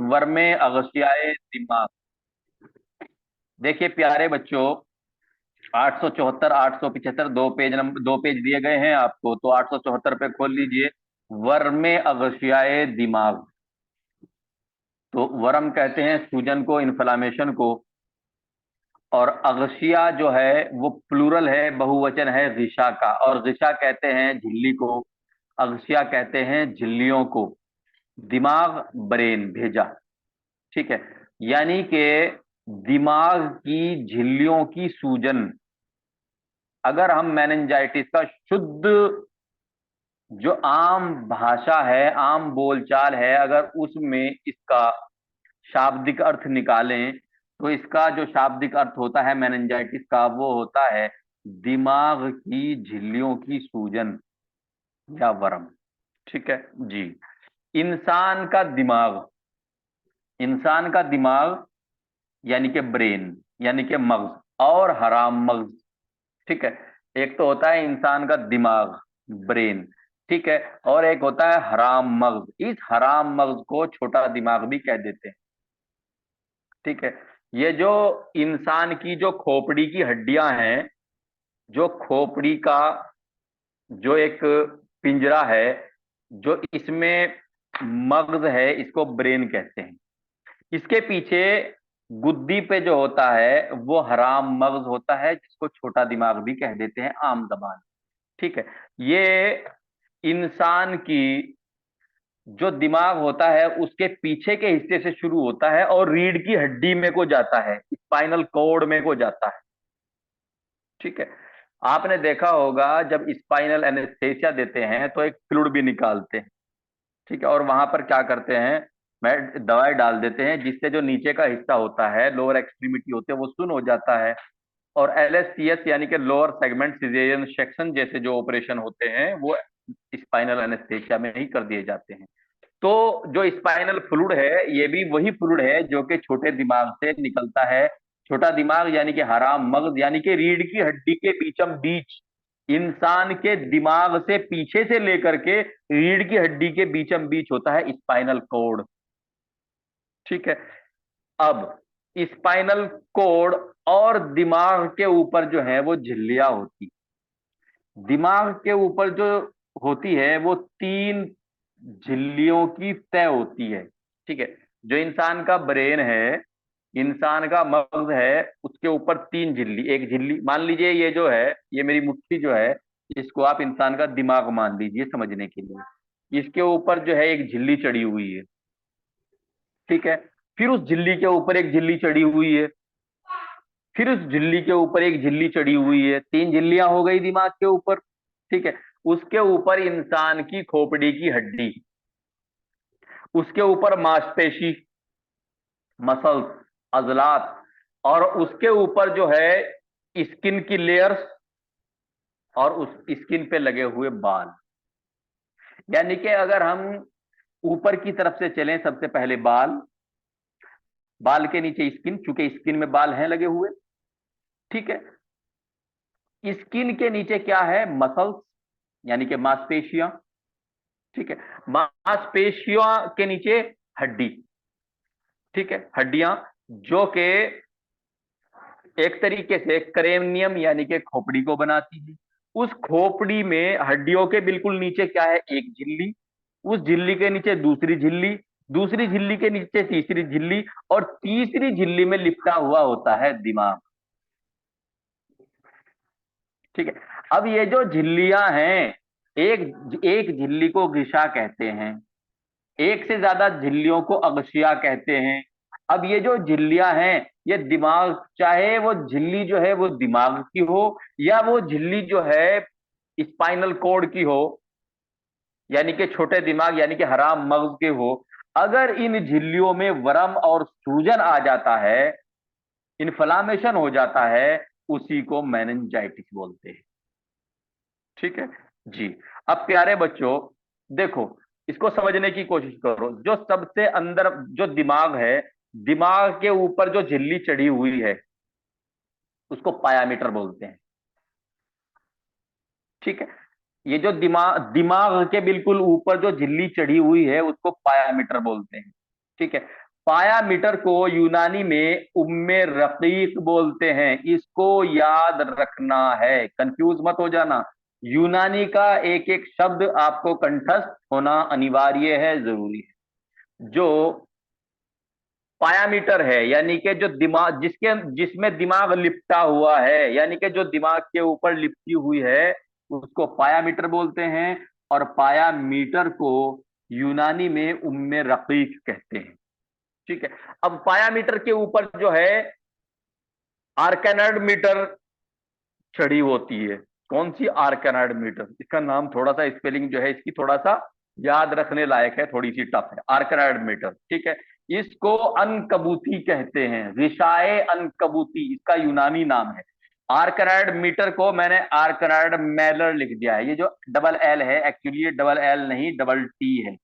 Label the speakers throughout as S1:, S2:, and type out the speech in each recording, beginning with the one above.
S1: वर्मे अगशियाए दिमाग। देखिए प्यारे बच्चों, 874 875 दो पेज दिए गए हैं आपको, तो 874 पे खोल लीजिए। वर्मे अगशियाए दिमाग। तो वर्म कहते हैं सूजन को, इन्फ्लामेशन को। और अगशिया जो है वो प्लूरल है, बहुवचन है गिशा का, और गिशा कहते हैं झिल्ली को, अगशिया कहते हैं झिल्लियों को। दिमाग ब्रेन भेजा। ठीक है, यानी कि दिमाग की झिल्लियों की सूजन। अगर हम मेनिंजाइटिस का शुद्ध जो आम भाषा है, आम बोलचाल है, अगर उसमें इसका शाब्दिक अर्थ निकालें, तो इसका जो शाब्दिक अर्थ होता है मेनिंजाइटिस का, वो होता है दिमाग की झिल्लियों की सूजन या वर्म। ठीक है जी। इंसान का दिमाग, इंसान का दिमाग यानी कि ब्रेन, यानी कि मगज, और हराम मगज। ठीक है, एक तो होता है इंसान का दिमाग, ब्रेन। ठीक है, और एक होता है हराम मगज। इस हराम मगज को छोटा दिमाग भी कह देते हैं। ठीक है, ये जो इंसान की जो खोपड़ी की हड्डियां हैं, जो खोपड़ी का जो एक पिंजरा है, जो इसमें मगज है, इसको ब्रेन कहते हैं। इसके पीछे गुद्दी पे जो होता है वो हराम मगज होता है, जिसको छोटा दिमाग भी कह देते हैं आम जबान। ठीक है, ये इंसान की जो दिमाग होता है उसके पीछे के हिस्से से शुरू होता है और रीढ़ की हड्डी में को जाता है, स्पाइनल कॉर्ड में को जाता है। ठीक है, आपने देखा होगा जब स्पाइनल एनेस्थेसिया देते हैं तो एक फ्लूइड भी निकालते हैं। ठीक है, और वहां पर क्या करते हैं, मैं दवाई डाल देते हैं, जिससे जो नीचे का हिस्सा होता है, लोअर एक्सट्रीमिटी होते हैं, वो सुन हो जाता है। और एलएससीएस यानी कि लोअर सेगमेंट सिजेरियन सेक्शन जैसे जो ऑपरेशन होते हैं, वो स्पाइनल एनेस्थेसिया में ही कर दिए जाते हैं। तो जो स्पाइनल फ्लूइड है, ये भी वही फ्लूइड है जो कि छोटे दिमाग से निकलता है। छोटा दिमाग यानी कि हराम मगज, यानी कि रीढ़ की हड्डी के बीचम बीच, इंसान के दिमाग से पीछे से लेकर के रीढ़ की हड्डी के बीचम बीच होता है स्पाइनल कॉर्ड। ठीक है, अब स्पाइनल कॉर्ड और दिमाग के ऊपर जो है वो झिल्लियां होती। दिमाग के ऊपर जो होती है वो तीन झिल्लियों की तय होती है। ठीक है, जो इंसान का ब्रेन है, इंसान का मगज है, उसके ऊपर तीन झिल्ली, एक झिल्ली मान लीजिए, ये जो है, ये मेरी मुट्ठी जो है, इसको आप इंसान का दिमाग मान लीजिए समझने के लिए। इसके ऊपर जो है एक झिल्ली चढ़ी हुई है। ठीक है, फिर उस झिल्ली के ऊपर एक झिल्ली चढ़ी हुई है, फिर उस झिल्ली के ऊपर एक झिल्ली चढ़ी हुई है, तीन झिल्लियां हो गई दिमाग के ऊपर। ठीक है, उसके ऊपर इंसान की खोपड़ी की हड्डी, उसके ऊपर मांसपेशी, मसल्स, अजलात, और उसके ऊपर जो है स्किन की लेयर्स, और उस स्किन पे लगे हुए बाल। यानी कि अगर हम ऊपर की तरफ से चलें, सबसे पहले बाल, बाल के नीचे स्किन, चूंकि स्किन में बाल हैं लगे हुए। ठीक है, स्किन के नीचे क्या है, मसल्स यानी कि मांसपेशियां। ठीक है, मांसपेशियों के नीचे हड्डी। ठीक है, हड्डियां जो कि एक तरीके से क्रेनियम यानी कि खोपड़ी को बनाती है। उस खोपड़ी में हड्डियों के बिल्कुल नीचे क्या है, एक झिल्ली, उस झिल्ली के नीचे दूसरी झिल्ली, दूसरी झिल्ली के नीचे तीसरी झिल्ली, और तीसरी झिल्ली में लिपटा हुआ होता है दिमाग। ठीक है, अब ये जो झिल्लियां हैं, एक एक झिल्ली को गिशा कहते हैं, एक से ज्यादा झिल्लियों को अगशिया कहते हैं। अब ये जो झिल्लियां हैं, ये दिमाग, चाहे वो झिल्ली जो है वो दिमाग की हो, या वो झिल्ली जो है स्पाइनल कॉर्ड की हो, यानी कि छोटे दिमाग यानी कि हराम मगज के हो, अगर इन झिल्लियों में वर्म और सूजन आ जाता है, इन्फ्लामेशन हो जाता है, उसी को मेनिंजाइटिस बोलते हैं। ठीक है जी। अब प्यारे बच्चों, देखो, इसको समझने की कोशिश करो। जो सबसे अंदर जो दिमाग है, दिमाग के ऊपर जो झिल्ली चढ़ी हुई है, उसको पायामीटर बोलते हैं। ठीक है, ये जो दिमाग दिमाग के बिल्कुल ऊपर जो झिल्ली चढ़ी हुई है, उसको पायामीटर बोलते हैं। ठीक है, पायामीटर को यूनानी में उम्मे रकीक बोलते हैं, इसको याद रखना है, कंफ्यूज मत हो जाना। यूनानी का एक एक शब्द आपको कंठस्थ होना अनिवार्य है, जरूरी है। जो पायामीटर है यानी कि जो दिमाग जिसके जिसमें दिमाग लिपटा हुआ है, यानी कि जो दिमाग के ऊपर लिपटी हुई है, उसको पायामीटर बोलते हैं। और पायामीटर को यूनानी में उम्मे रकीक कहते हैं। ठीक है। अब पायामीटर के ऊपर जो है आर्कैनॉइड मीटर चढ़ी होती है। कौन सी? आर्कैनॉइड मीटर। इसका नाम थोड़ा सा, स्पेलिंग जो है इसकी थोड़ा सा याद रखने लायक है, थोड़ी सी टफ है। आर्कैनॉइड मीटर, ठीक है। इसको अनकबूती कहते हैं, रिशाए अनकबूती इसका यूनानी नाम है। आर्कैनॉइड मीटर को मैंने आर्कैनॉइड मैलर लिख दिया है। ये जो डबल एल है, एक्चुअली ये डबल एल नहीं डबल टी है।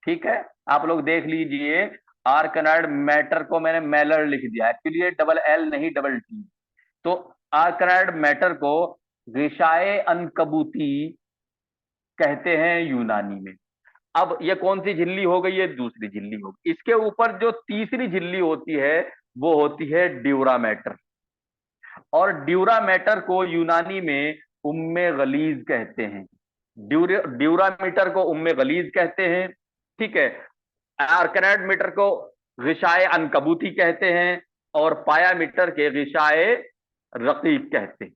S1: ठीक है, आप लोग देख लीजिए। आर्कैनॉइड मैटर को मैंने मैलर लिख दिया, एक्चुअली ये डबल एल नहीं डबल टी। तो आर्कैनॉइड मैटर को रिशाए अनकबूती कहते हैं यूनानी में। अब ये कौन सी झिल्ली हो गई? ये दूसरी झिल्ली हो गई। इसके ऊपर जो तीसरी झिल्ली होती है वो होती है ड्यूरामेटर। और ड्यूरामेटर को यूनानी में उम्मे गलीज कहते हैं। ड्यूरामीटर को उम्मे गलीज कहते हैं। ठीक है। आर्कैनॉइड मीटर को गिशाए अनकबूती कहते हैं। और पायामीटर के गिशाए रकीक कहते हैं।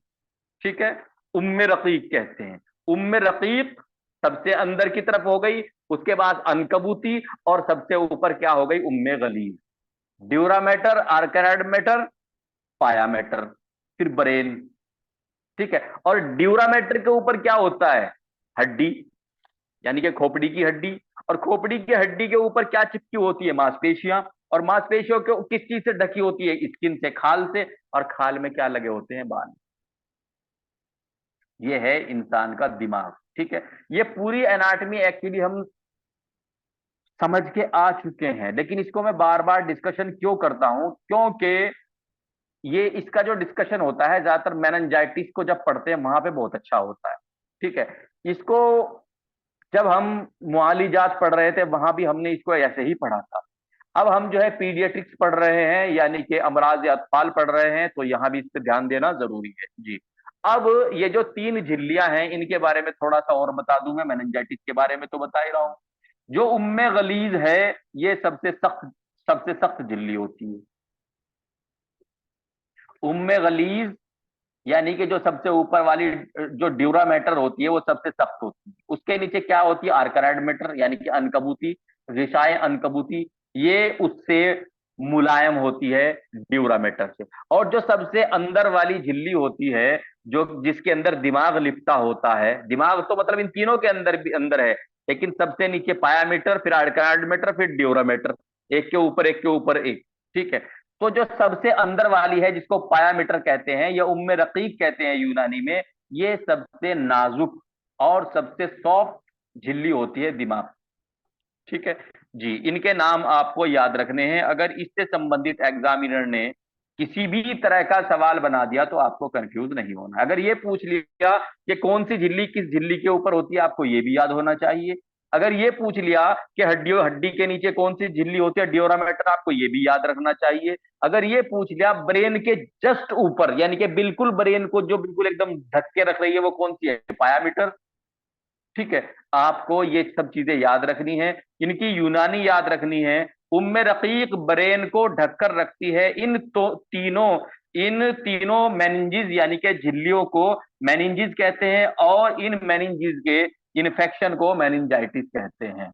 S1: ठीक है। उम्मे रकीक कहते हैं। उम्मे रकीक सबसे अंदर की तरफ हो गई, उसके बाद अनकबूती, और सबसे ऊपर क्या हो गई? उम्मे गलीज। ड्यूरामेटर, आर्कैनॉइड मैटर, पायामेटर, फिर ब्रेन। ठीक है। और ड्यूरामेटर के ऊपर क्या होता है? हड्डी, यानी कि खोपड़ी की हड्डी। और खोपड़ी की हड्डी के ऊपर क्या चिपकी होती है? मांसपेशियां। और मांसपेशियों के किस चीज से ढकी होती है? स्किन से, खाल से। और खाल में क्या लगे होते हैं? बाल। ये है इंसान का दिमाग। ठीक है। ये पूरी एनाटॉमी एक्चुअली हम समझ के आ चुके हैं, लेकिन इसको मैं बार बार डिस्कशन क्यों करता हूं? क्योंकि ये इसका जो डिस्कशन होता है ज्यादातर मेनिंजाइटिस को जब पढ़ते हैं वहां पे बहुत अच्छा होता है। ठीक है। इसको जब हम मुआलिजात पढ़ रहे थे वहां भी हमने इसको ऐसे ही पढ़ा था। अब हम जो है पीडियाट्रिक्स पढ़ रहे हैं, यानी कि अमराज अतफाल पढ़ रहे हैं, तो यहाँ भी इस पर ध्यान देना जरूरी है जी। अब ये जो तीन झिल्लियां हैं इनके बारे में थोड़ा सा और बता दूं। मैं मेनिंजाइटिस के बारे में तो बता ही रहा हूं। जो उम्मे गलीज है, ये सबसे सख्त झिल्ली होती है। उम्मे गलीज यानी कि जो सबसे ऊपर वाली जो ड्यूरामेटर होती है वो सबसे सख्त होती है। उसके नीचे क्या होती है? आर्कैनॉइड मैटर यानी कि अनकबूती, रिशाए अनकबूती। ये उससे मुलायम होती है ड्यूरामेटर से। और जो सबसे अंदर वाली झिल्ली होती है, जो जिसके अंदर दिमाग लिपटा होता है, दिमाग तो मतलब इन तीनों के अंदर भी अंदर है, लेकिन सबसे नीचे पायामीटर, फिर आर्कैनॉइड मैटर, फिर ड्यूरामेटर, एक के ऊपर एक के ऊपर एक। ठीक है। तो जो सबसे अंदर वाली है जिसको पायामीटर कहते हैं या उम्मे रकीक कहते हैं यूनानी में, ये सबसे नाजुक और सबसे सॉफ्ट झिल्ली होती है दिमाग। ठीक है जी। इनके नाम आपको याद रखने हैं। अगर इससे संबंधित एग्जामिनर ने किसी भी तरह का सवाल बना दिया तो आपको कंफ्यूज नहीं होना। अगर ये पूछ लिया कि कौन सी झिल्ली किस झिल्ली के ऊपर होती है, आपको ये भी याद होना चाहिए। अगर ये पूछ लिया कि हड्डी के नीचे कौन सी झिल्ली होती है, ड्यूरामेटर, आपको ये भी याद रखना चाहिए। अगर ये पूछ लिया ब्रेन के जस्ट ऊपर, यानी कि बिल्कुल ब्रेन को जो बिल्कुल एकदम ढक के रख रही है, वो कौन सी है? पायामीटर। ठीक है। आपको ये सब चीजें याद रखनी है। इनकी यूनानी याद रखनी है। उम्मे रकीक ब्रेन को ढककर रखती है। इन तीनों मेनिंजिस यानी कि झिल्लियों को मेनिंजिस कहते हैं, और इन मेनिंजिस के इन्फेक्शन को मेनिंजाइटिस कहते हैं।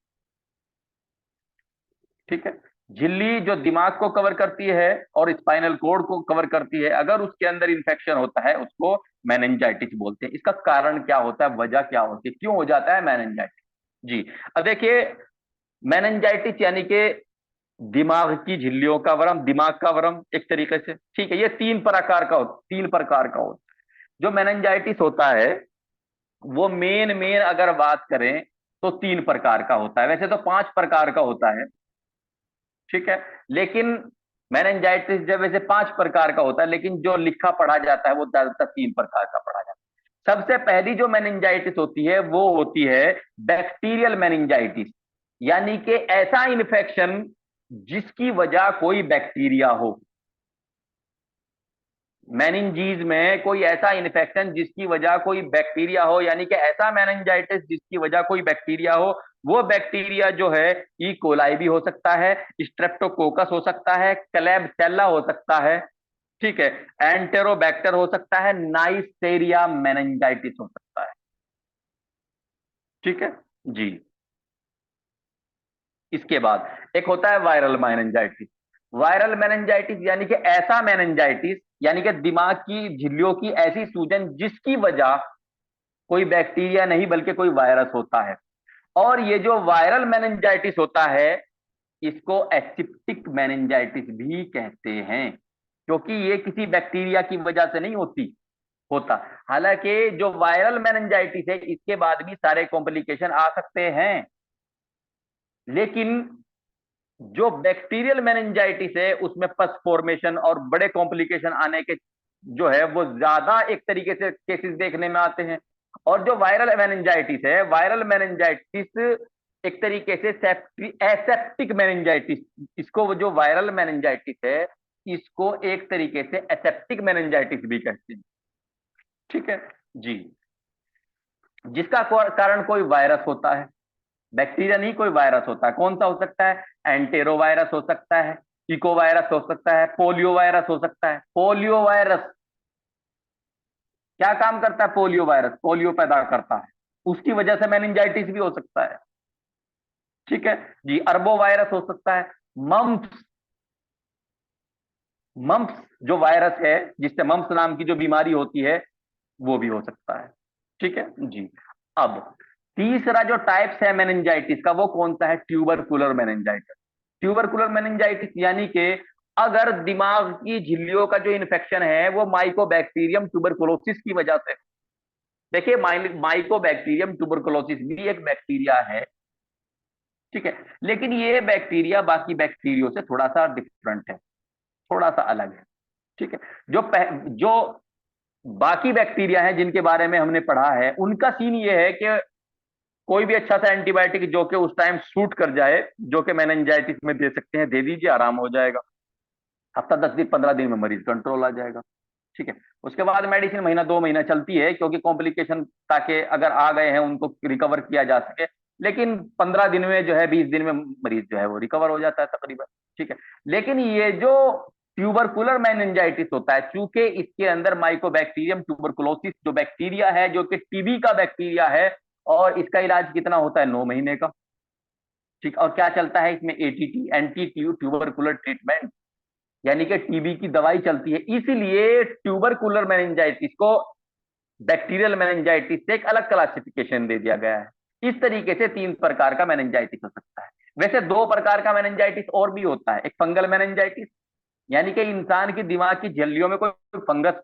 S1: ठीक है। झिल्ली जो दिमाग को कवर करती है और स्पाइनल कोड को कवर करती है, अगर उसके अंदर इंफेक्शन होता है उसको मेनिंजाइटिस बोलते हैं। इसका कारण क्या होता है? वजह क्या होती है? क्यों हो जाता है मेनिंजाइटिस? जी। अब देखिए, मेनिंजाइटिस यानी कि दिमाग की झिल्लियों का वरम, दिमाग का वरम एक तरीके से। ठीक है। ये तीन प्रकार का होता है। जो मेनिंजाइटिस होता है वो मेन मेन अगर बात करें तो तीन प्रकार का होता है। वैसे तो पांच प्रकार का होता है। ठीक है। लेकिन मेनिंजाइटिस जब वैसे पांच प्रकार का होता है, लेकिन जो लिखा पढ़ा जाता है वो ज्यादातर तीन प्रकार का पढ़ा जाता है। सबसे पहली जो मेनिंजाइटिस होती है वो होती है बैक्टीरियल मेनिंजाइटिस, यानी कि ऐसा इन्फेक्शन जिसकी वजह कोई बैक्टीरिया हो। मेनिंजीज में कोई ऐसा इन्फेक्शन जिसकी वजह कोई बैक्टीरिया हो, यानी कि ऐसा मेनिंजाइटिस जिसकी वजह कोई बैक्टीरिया हो। वो बैक्टीरिया जो है ई कोलाई भी हो सकता है, स्ट्रेप्टोकोकस हो सकता है, क्लेबसेल्ला हो सकता है, ठीक है, एंटेरोबैक्टर हो सकता है, नाइसेरिया मेनिंजाइटिस हो सकता है। ठीक है जी। इसके बाद एक होता है वायरल मेनिंजाइटिस। वायरल मेनिंजाइटिस यानी कि ऐसा मेनिंजाइटिस, यानी कि दिमाग की झिल्लियों की ऐसी सूजन जिसकी वजह कोई बैक्टीरिया नहीं बल्कि कोई वायरस होता है। और ये जो वायरल मेनिंजाइटिस होता है इसको एसिप्टिक मेनिंजाइटिस भी कहते हैं, क्योंकि ये किसी बैक्टीरिया की वजह से नहीं होता। हालांकि जो वायरल मेनिंजाइटिस है इसके बाद भी सारे कॉम्प्लिकेशन आ सकते हैं, लेकिन जो बैक्टीरियल मेनिंजाइटिस है उसमें पस फॉर्मेशन और बड़े कॉम्प्लिकेशन आने के जो है वो ज्यादा एक तरीके से केसेस देखने में आते हैं। और जो वायरल मेनिंजाइटिस है, वायरल मेनिंजाइटिस एक तरीके से एसेप्टिक मेनिंजाइटिस, इसको वो जो वायरल मेनिंजाइटिस है इसको एक तरीके से एसेप्टिक मेनिंजाइटिस भी कहते हैं। ठीक है जी। जिसका कारण कोई वायरस होता है, बैक्टीरिया नहीं कोई वायरस होता है। कौन सा हो सकता है? एंटेरो वायरस हो सकता है, इको वायरस हो सकता है, पोलियो वायरस हो सकता है। पोलियो वायरस क्या काम करता है? पोलियो वायरस पोलियो पैदा करता है, उसकी वजह से मेनिंजाइटिस भी हो सकता है। ठीक है जी। अरबो वायरस हो सकता है। मम्प्स, मम्प्स जो वायरस है जिससे मम्प्स नाम की जो बीमारी होती है वो भी हो सकता है। ठीक है जी। अब तीसरा जो टाइप्स है मेनिंजाइटिस का वो कौन सा है? Tubercular meningitis. ट्यूबरकुलर मेनिंजाइटिस यानी कि अगर दिमाग की झिल्लियों का जो इन्फेक्शन है वो माइकोबैक्टीरियम ट्यूबरकुलोसिस की वजह से। देखिए माइकोबैक्टीरियम ट्यूबरकुलोसिस भी एक बैक्टीरिया है, ठीक है, लेकिन ये बैक्टीरिया बाकी बैक्टीरियो से थोड़ा सा डिफरेंट है, थोड़ा सा अलग है। ठीक है। जो बाकी बैक्टीरिया हैं जिनके बारे में हमने पढ़ा है उनका सीन ये है कि कोई भी अच्छा सा एंटीबायोटिक जो कि उस टाइम सूट कर जाए, जो कि मेनिंजाइटिस में दे सकते हैं, दे दीजिए, आराम हो जाएगा। हफ्ता 10 दिन 15 दिन में मरीज कंट्रोल आ जाएगा। ठीक है। उसके बाद मेडिसिन महीना 2 महीना चलती है क्योंकि कॉम्प्लिकेशन ताकि अगर आ गए हैं उनको रिकवर किया जा सके। लेकिन 15 दिन में जो है 20 दिन में मरीज जो है वो रिकवर हो जाता है तकरीबन। ठीक है। लेकिन ये जो ट्यूबरकुलर मेनिंजाइटिस होता है, चूंकि इसके अंदर माइकोबैक्टीरियम ट्यूबरकुलोसिस जो बैक्टीरिया है जो कि टीबी का बैक्टीरिया है, और इसका इलाज कितना होता है? 9 महीने का। ठीक। और क्या चलता है इसमें? एटीटी, एंटी ट्यूबरकुलर ट्रीटमेंट, यानी कि टीबी की दवाई चलती है। इसीलिए ट्यूबरकुलर मेनिंजाइटिस को बैक्टीरियल मेनिंजाइटिस से एक अलग क्लासिफिकेशन दे दिया गया है। इस तरीके से 3 प्रकार का मेनिंजाइटिस हो सकता है। वैसे 2 प्रकार का मेनिंजाइटिस और भी होता है। एक फंगल मेनिंजाइटिस, यानी कि इंसान की दिमाग की झिल्लियों में कोई फंगस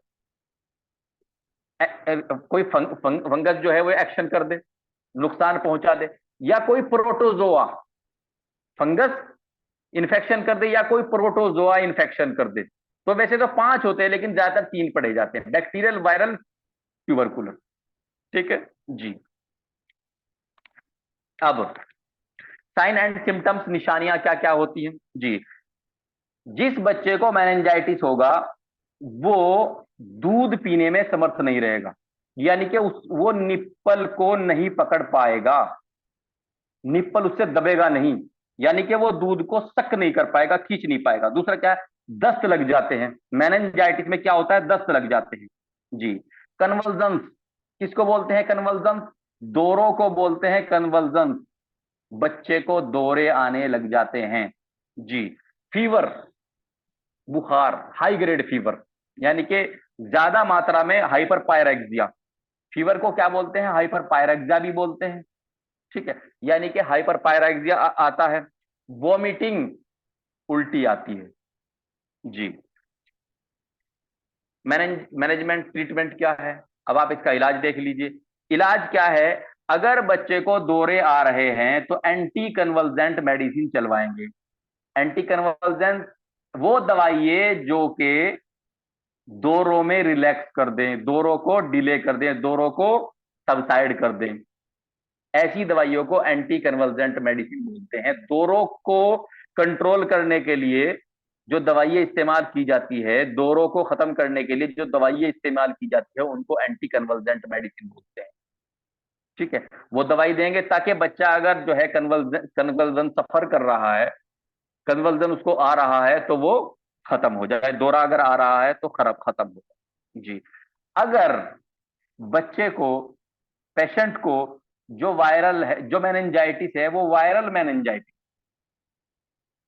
S1: कोई फंगस जो है वो एक्शन कर दे, नुकसान पहुंचा दे, या कोई प्रोटोजोआ फंगस इन्फेक्शन कर दे, या कोई प्रोटोजोआ इन्फेक्शन कर दे। तो वैसे तो 5 होते हैं लेकिन ज्यादातर 3 पढ़े जाते हैं: बैक्टीरियल, वायरल, ट्यूबरकुलर। ठीक है जी। अब साइन एंड सिम्टम्स, निशानियां क्या क्या होती हैं जी। जिस बच्चे को मेनिंजाइटिस होगा वो दूध पीने में समर्थ नहीं रहेगा, यानी कि वो निप्पल को नहीं पकड़ पाएगा, निप्पल उससे दबेगा नहीं, यानी कि वो दूध को सक नहीं कर पाएगा, खींच नहीं पाएगा। दूसरा क्या है? दस्त लग जाते हैं। मेनिंजाइटिस में क्या होता है? दस्त लग जाते हैं जी। कन्वल्जन्स, किसको बोलते हैं कन्वल्जन्स? दौरों को बोलते हैं कन्वल्जन्स। बच्चे को दौरे आने लग जाते हैं जी। फीवर, बुखार, हाई ग्रेड फीवर, यानी कि ज्यादा मात्रा में हाइपर पायरेक्सिया। फीवर को क्या बोलते हैं? हाइपर पायरेक्सिया भी बोलते हैं। ठीक है। यानी कि हाइपर पायरेक्सिया आता है। वॉमिटिंग, उल्टी आती है जी। मैनेजमेंट ट्रीटमेंट क्या है? अब आप इसका इलाज देख लीजिए। इलाज क्या है? अगर बच्चे को दौरे आ रहे हैं तो anti convulsant medicine चलवाएंगे। Anti convulsant वो दवाई है जो कि दौरों में रिलैक्स कर दें, दौरों को डिले कर दें, दौरों को सबसाइड कर दें। ऐसी दवाइयों को एंटी कन्वल्जेंट मेडिसिन बोलते हैं। दौरों को कंट्रोल करने के लिए जो दवाइयाँ इस्तेमाल की जाती है, दौरों को खत्म करने के लिए जो दवाइयाँ इस्तेमाल की जाती है, उनको एंटी कन्वल्जेंट मेडिसिन बोलते हैं। ठीक है, वो दवाई देंगे ताकि बच्चा अगर जो है कन्वल्जन कन्वल्जन सफर कर रहा है, कन्वल्जन उसको आ रहा है, तो वो खत्म हो जाए, दौरा अगर आ रहा है तो खराब खत्म हो जाए। जी। अगर बच्चे को, पेशेंट को, जो वायरल है, जो मेनिंजाइटिस है वो वायरल मेनिंजाइटिस,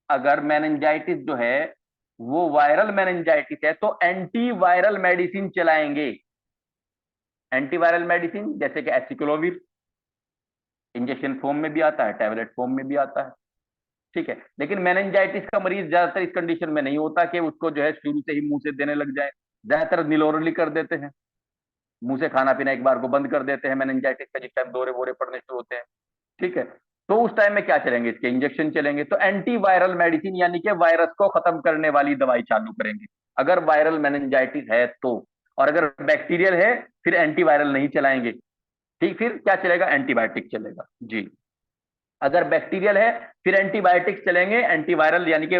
S1: अगर मेनिंजाइटिस जो है वो वायरल मेनिंजाइटिस है तो एंटीवायरल मेडिसिन चलाएंगे। एंटीवायरल मेडिसिन जैसे कि एसिक्लोविर, इंजेक्शन फॉर्म में भी आता है, टैबलेट फॉर्म में भी आता है। ठीक है, लेकिन मेनिंजाइटिस का मरीज ज्यादातर इस कंडीशन में नहीं होता कि उसको जो है शुरू से ही मुंह से देने लग जाए। ज्यादातर निलोरली कर देते हैं, मुंह से खाना पीना एक बार को बंद कर देते हैं मेनिंजाइटिस का, जिस टाइम दौरे वोरे पड़ने शुरू होते हैं। ठीक है, तो उस टाइम में क्या चलेंगे, इसके इंजेक्शन चलेंगे। तो एंटीवायरल मेडिसिन यानी कि वायरस को खत्म करने वाली दवाई चालू करेंगे अगर वायरल मेनिंजाइटिस है तो। और अगर बैक्टीरियल है फिर एंटीवायरल नहीं चलाएंगे। ठीक, फिर क्या चलेगा, एंटीबायोटिक चलेगा। जी। अगर बैक्टीरियल है फिर एंटीबायोटिक्स चलेंगे, एंटीवायरल यानी कि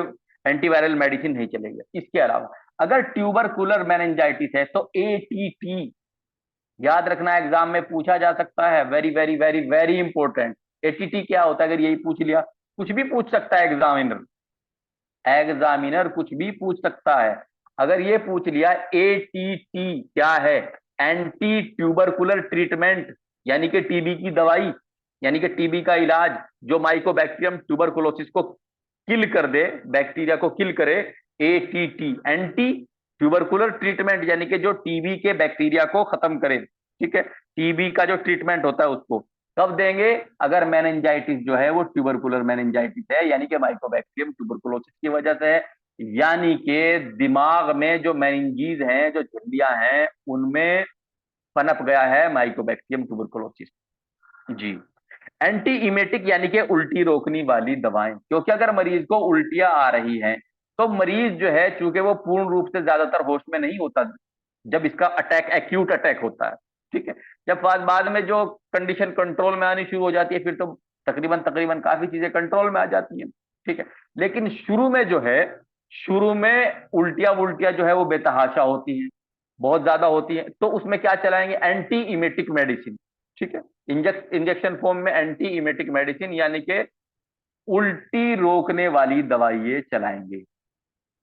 S1: एंटीवायरल मेडिसिन नहीं चलेगा। इसके अलावा अगर ट्यूबरकुलर मेनिंजाइटिस है तो एटीटी, याद रखना, एग्जाम में पूछा जा सकता है, very very very very important. ATT क्या होता है, अगर यही पूछ लिया, कुछ भी पूछ सकता है एग्जामिनर, एग्जामिनर कुछ भी पूछ सकता है। अगर ये पूछ लिया एटीटी क्या है, एंटी ट्यूबरकुलर ट्रीटमेंट, यानी कि टीबी की दवाई, यानी कि टीबी का इलाज जो माइकोबैक्टीरियम ट्यूबरकुलोसिस को किल कर दे, बैक्टीरिया को किल करे। एटीटी, एंटी ट्यूबरकुलर ट्रीटमेंट, यानी कि जो टीबी के बैक्टीरिया को खत्म करे। ठीक है, टीबी का जो ट्रीटमेंट होता है उसको कब देंगे, अगर मेनिंजाइटिस जो है वो ट्यूबरकुलर मेनिंजाइटिस है, यानी कि माइकोबैक्टीरियम ट्यूबरकुलोसिस की वजह से है, यानी कि दिमाग में जो मेनिंजीज हैं, जो झिल्लियां हैं, उनमें पनप गया है माइकोबैक्टीरियम ट्यूबरकुलोसिस। जी। एंटी इमेटिक यानी कि उल्टी रोकने वाली दवाएं, क्योंकि अगर मरीज को उल्टियां आ रही हैं तो मरीज जो है, चूंकि वो पूर्ण रूप से ज्यादातर होश में नहीं होता जब इसका अटैक, एक्यूट अटैक होता है। ठीक है, जब बाद बाद में जो कंडीशन कंट्रोल में आनी शुरू हो जाती है फिर तो तकरीबन तकरीबन काफी चीजें कंट्रोल में आ जाती हैं। ठीक है, लेकिन शुरू में जो है, शुरू में उल्टियां उल्टियां जो है वो बेतहाशा होती हैं, बहुत ज्यादा होती हैं, तो उसमें क्या चलाएंगे, एंटी इमेटिक मेडिसिन। ठीक है, इंजेक्शन फॉर्म में एंटी इमेटिक मेडिसिन, यानी कि उल्टी रोकने वाली दवाइयां चलाएंगे।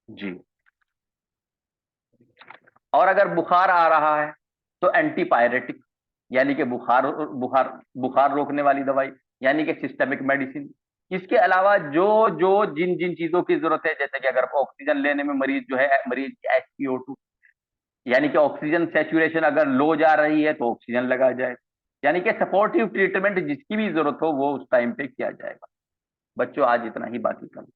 S1: जी। और अगर बुखार आ रहा है तो एंटीपायरेटिक, यानी कि बुखार बुखार बुखार रोकने वाली दवाई, यानी कि सिस्टेमिक मेडिसिन। इसके अलावा जो जो जिन जिन चीजों की जरूरत है, जैसे कि अगर ऑक्सीजन लेने में मरीज जो है, मरीज की एसपीओ2, यानी कि ऑक्सीजन सेचुरेशन अगर लो जा रही है तो ऑक्सीजन लगाया जाए, यानी कि सपोर्टिव ट्रीटमेंट जिसकी भी जरूरत हो वो उस टाइम पे किया जाएगा। बच्चों आज इतना ही, बाकी कल।